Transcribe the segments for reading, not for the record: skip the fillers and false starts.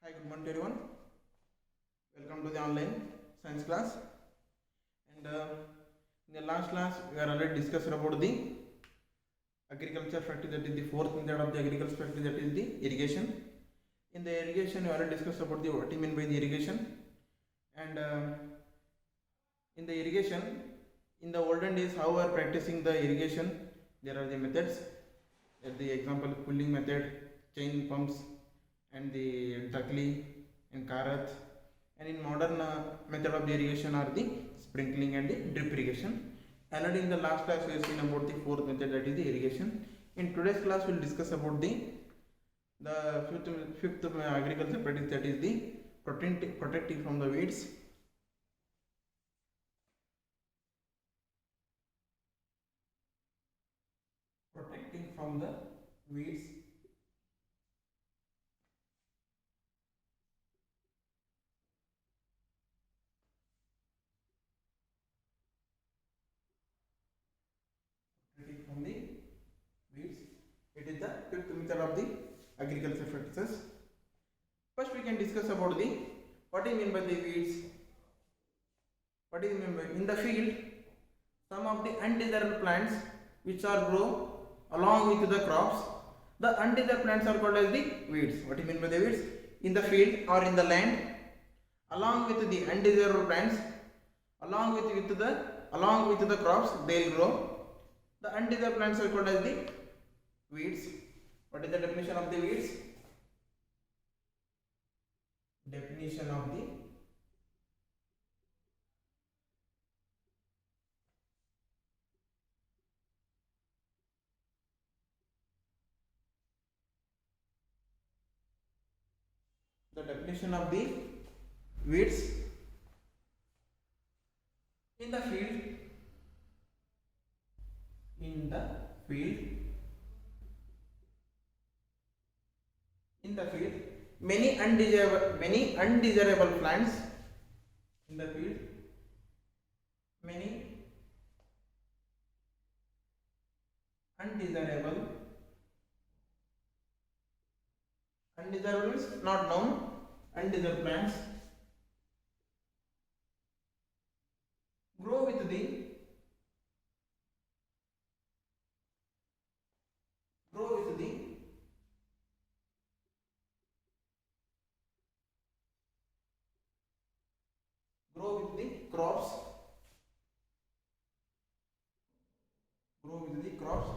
Hi, good morning to everyone. Welcome to the online science class. And in the last class, we are already discussed about the agriculture factor, that is the fourth method of the agriculture factor, that is the irrigation. In the irrigation, we already discussed about the what you mean by the irrigation. And in the irrigation, in the olden days, how we are practicing the irrigation, there are the methods. The example pulling method, chain pumps, and the Dakli and Karath. And in modern method of the irrigation are the sprinkling and the drip irrigation. Already in the last class we have seen about the fourth method, that is the irrigation. In today's class we will discuss about the fifth agriculture practice, that is the protecting from the weeds. Protecting from the weeds. From the weeds. It is the fifth method of the agriculture practices. First, we can discuss about the what do you mean by the weeds. What do you mean by in the field? Some of the undesirable plants which are grow along with the crops. The undesirable plants are called as the weeds. What do you mean by the weeds? In the field or in the land, along with the undesirable plants, along with the crops, they will grow. The undesirable plants are called as the weeds. What is the definition of the weeds? Definition of the weeds in the field. In the field, many undesirable plants. In the field, many undesirable is not known, undesirable plants grow with the crops,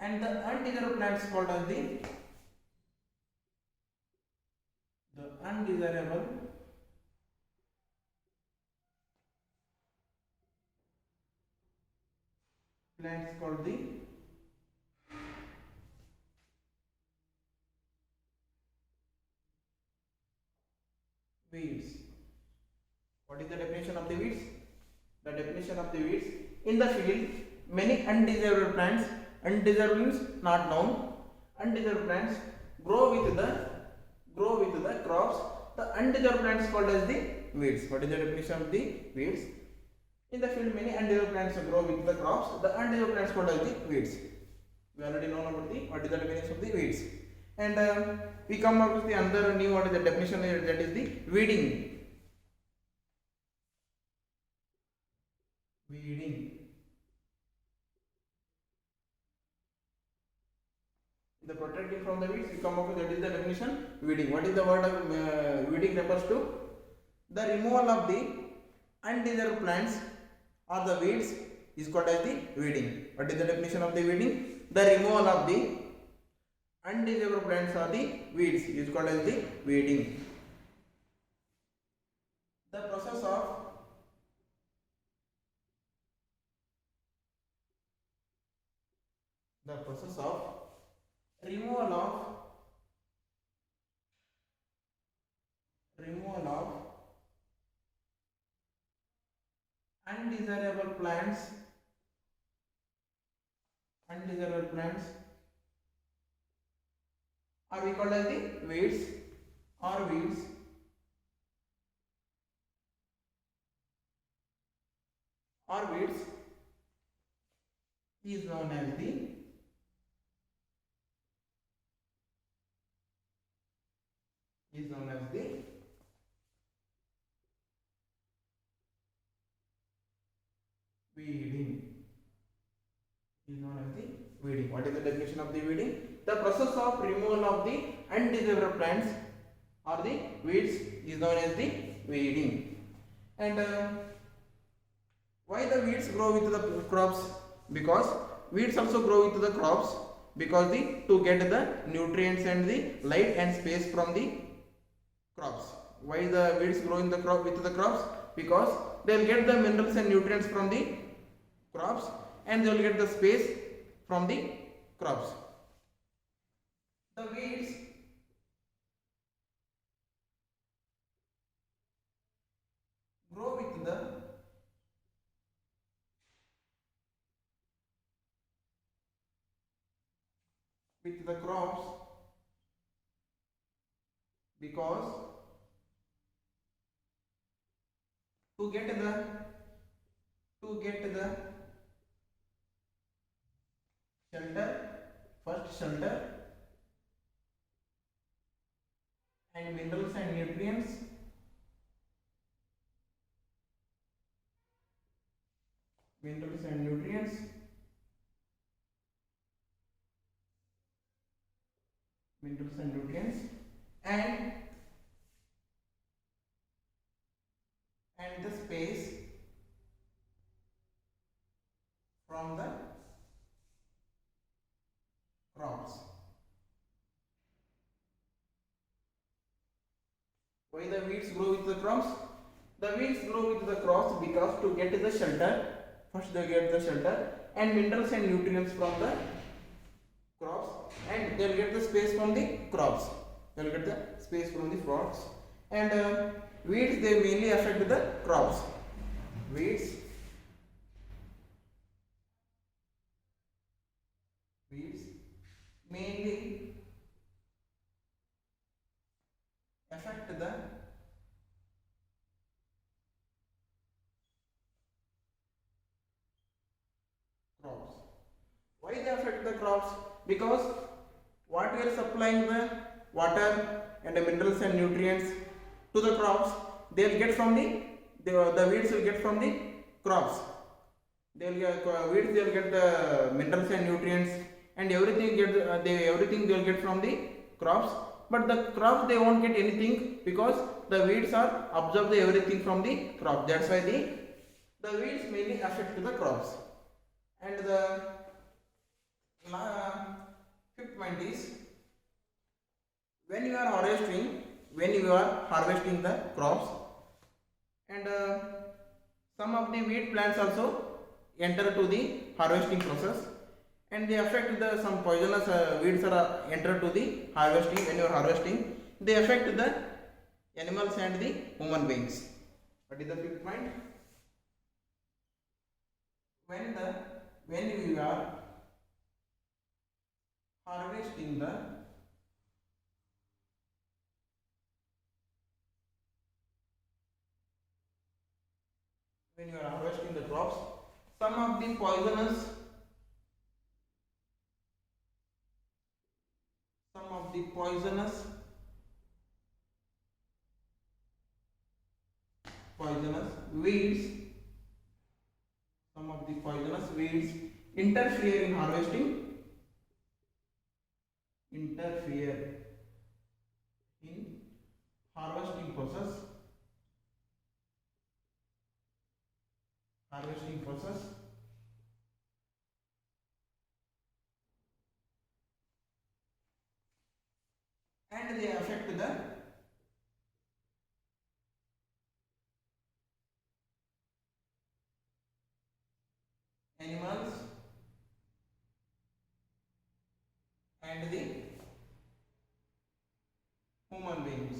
and the undesirable plants called as the undesirable plants called the weeds. What is the definition of the weeds? The definition of the weeds: in the field, many undesirable plants, undesirable means not known, undesirable plants grow with the crops. The undesirable plants called as the weeds. What is the definition of the weeds? In the field, many undesirable plants grow with the crops. The undesirable plants called as the weeds. We already know about the what is the definition of the weeds. And we come up with the another new what is the definition, that is the weeding. The protecting from the weeds, we come up with that is the definition weeding. What is the word of weeding refers to? The removal of the undesirable plants or the weeds is called as the weeding. What is the definition of the weeding? The removal of the undesirable plants or the weeds is called as the weeding. The process of removal of undesirable plants are we called as the weeds is known as the is known as the weeding. Is known as the weeding. What is the definition of the weeding? The process of removal of the undesirable plants or the weeds is known as the weeding. And why the weeds grow with the crops? Because weeds also grow with the crops because to get the nutrients and the light and space from the crops. Why the weeds grow in the crop with the crops? Because they will get the minerals and nutrients from the crops and they will get the space from the crops. The weeds grow with the crops because to get the shelter and minerals and nutrients and the space from the crops. Why the weeds grow with the crops? The weeds grow with the crops because to get the shelter, first they get the shelter and minerals and nutrients from the crops, and they will get the space from the crops. They will get the space from the crops. And weeds, they mainly affect the crops. Weeds mainly affect the crops. Why they affect the crops? Because what we are supplying the water and the minerals and nutrients to the crops, they will get from the weeds will get from the crops. They will get weeds, they will get the minerals and nutrients and everything they will get from the crops. But the crops, they won't get anything because the weeds are absorb everything from the crop. That's why the weeds mainly affect the crops. And the fifth point is when you are harvesting the crops, and some of the weed plants also enter to the harvesting process, and they affect some poisonous weeds are enter to the harvesting. When you are harvesting, they affect the animals and the human beings. What is the fifth point? When you are harvesting the crops, some of the poisonous weeds, interfere in harvesting process and they affect the animals and the human beings.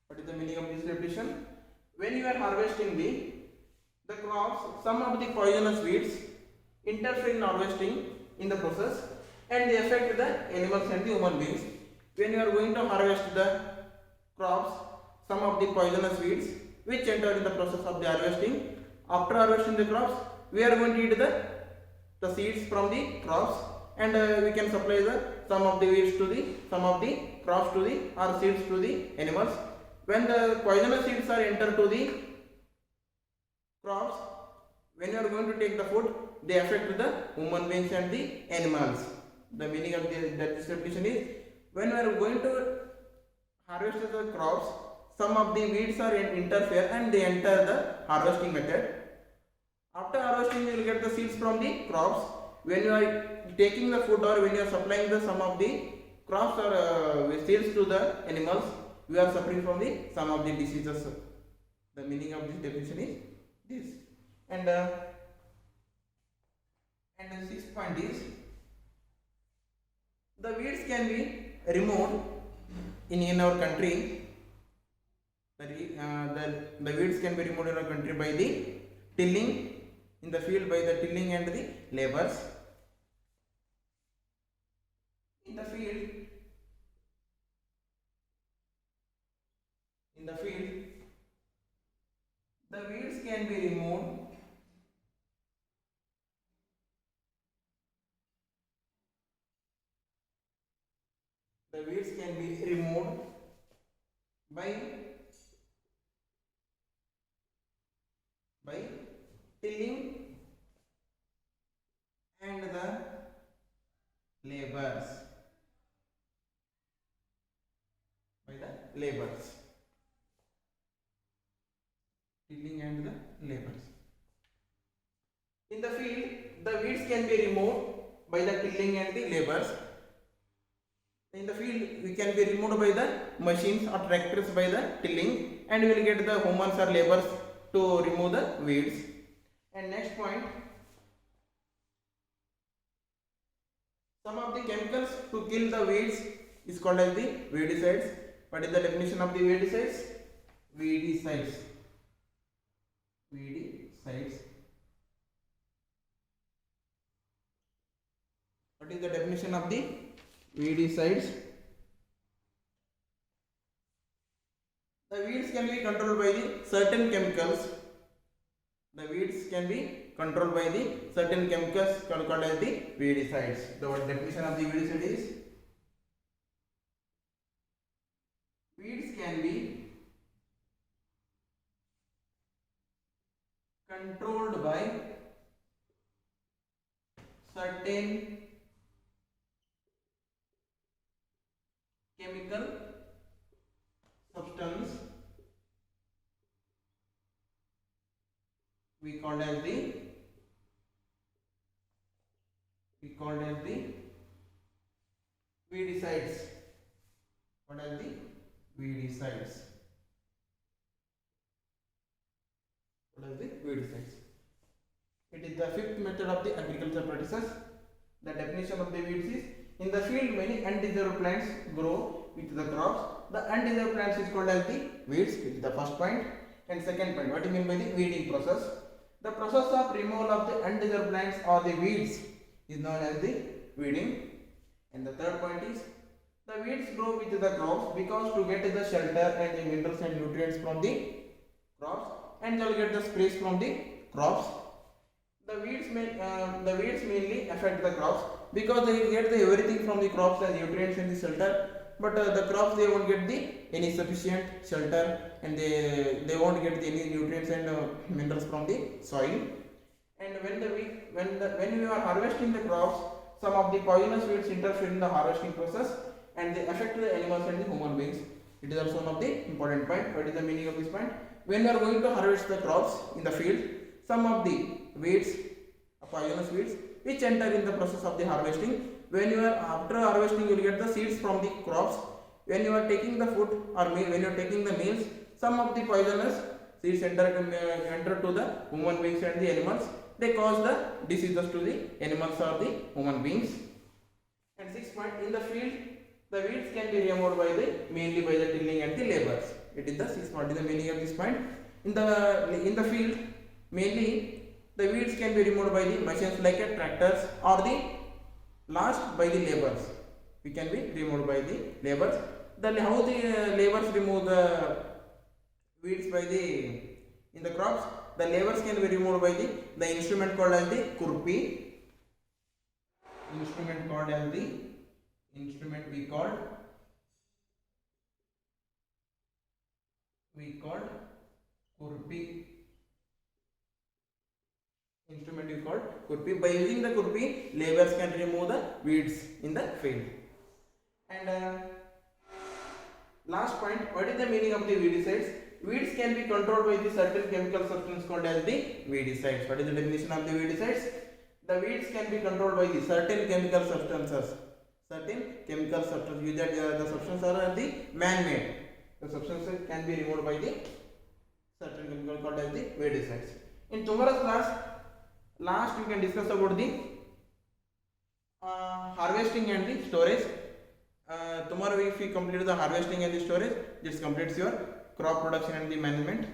What is the meaning of this repetition? When you are harvesting the crops, some of the poisonous weeds interfere in harvesting in the process and they affect the animals and the human beings. When you are going to harvest the crops, some of the poisonous weeds which enter in the process of the harvesting. After harvesting the crops, we are going to eat the seeds from the crops, and we can supply the some of the weeds to the some of the crops to the or seeds to the animals. When the poisonous seeds are entered to the crops, when you are going to take the food, they affect the human beings and the animals. The meaning of this definition is, when we are going to harvest the crops, some of the weeds are interfere and they enter the harvesting method. After harvesting, you will get the seeds from the crops. When you are taking the food or when you are supplying the some of the crops or seeds to the animals, we are suffering from the some of the diseases. The meaning of this definition is this. And the sixth point is, the weeds can be removed in our country. The weeds can be removed in our country by the tilling in the field, by the tilling and the labors. In the field, the weeds can be removed by tilling and the labors. Tilling and the labors. In the field, the weeds can be removed by the tilling and the labors. In the field, we can be removed by the machines or tractors by the tilling, and we will get the humans or laborers to remove the weeds. And next point, some of the chemicals to kill the weeds is called as the weedicides. What is the definition of the weedicides? Weedicides. What is the definition of the weedicides? The weeds can be controlled by the certain chemicals. The weeds can be controlled by the certain chemicals called as the weedicides. The definition of the weedicide is, weeds can be controlled by certain chemical substance we called as the weedicides. What are the weedicides? It is the fifth method of the agriculture practices. The definition of the weeds is, in the field many undesirable plants grow with the crops. The undesirable plants is called as the weeds. It is the first point. And second point, what do you mean by the weeding process? The process of removal of the undesirable plants or the weeds is known as the weeding. And the third point is, the weeds grow with the crops because to get the shelter and the minerals and nutrients from the crops, and they will get the sprays from the crops. The weeds mainly affect the crops because they will get the everything from the crops as nutrients and the shelter, but the crops, they won't get any sufficient shelter, and they won't get any nutrients and minerals from the soil. And when we are harvesting the crops, some of the poisonous weeds interfere in the harvesting process and they affect the animals and the human beings. It is also one of the important point. What is the meaning of this point? When we are going to harvest the crops in the field, some of the weeds, poisonous weeds, which enter in the process of the harvesting. When you are after harvesting, you will get the seeds from the crops. When you are taking the food or when you are taking the meals, some of the poisonous seeds enter to the human beings and the animals. They cause the diseases to the animals or the human beings. And sixth point, in the field, the weeds can be removed mainly by the tilling and the labors. It is the sixth point. Is the meaning of this point? In the field, mainly the weeds can be removed by the machines like tractors, or the last by the labors. We can be removed by the labors. How the labors remove the weeds in the crops? The labors can be removed by the instrument called as the kurpi. instrument called as the instrument we called kurpi. Instrument we called kurpi. By using the kurpi, laborers can remove the weeds in the field. And last point, what is the meaning of the weedicides? Weeds can be controlled by the certain chemical substance called as the weedicides. What is the definition of the weedicides? The weeds can be controlled by the certain chemical substances. Certain chemical substances. Usually the substances are the man-made. The substances can be removed by the certain chemical called as the weedicides. In tomorrow's class, last we can discuss about the harvesting and the storage. Tomorrow if we complete the harvesting and the storage, this completes your crop production and the management.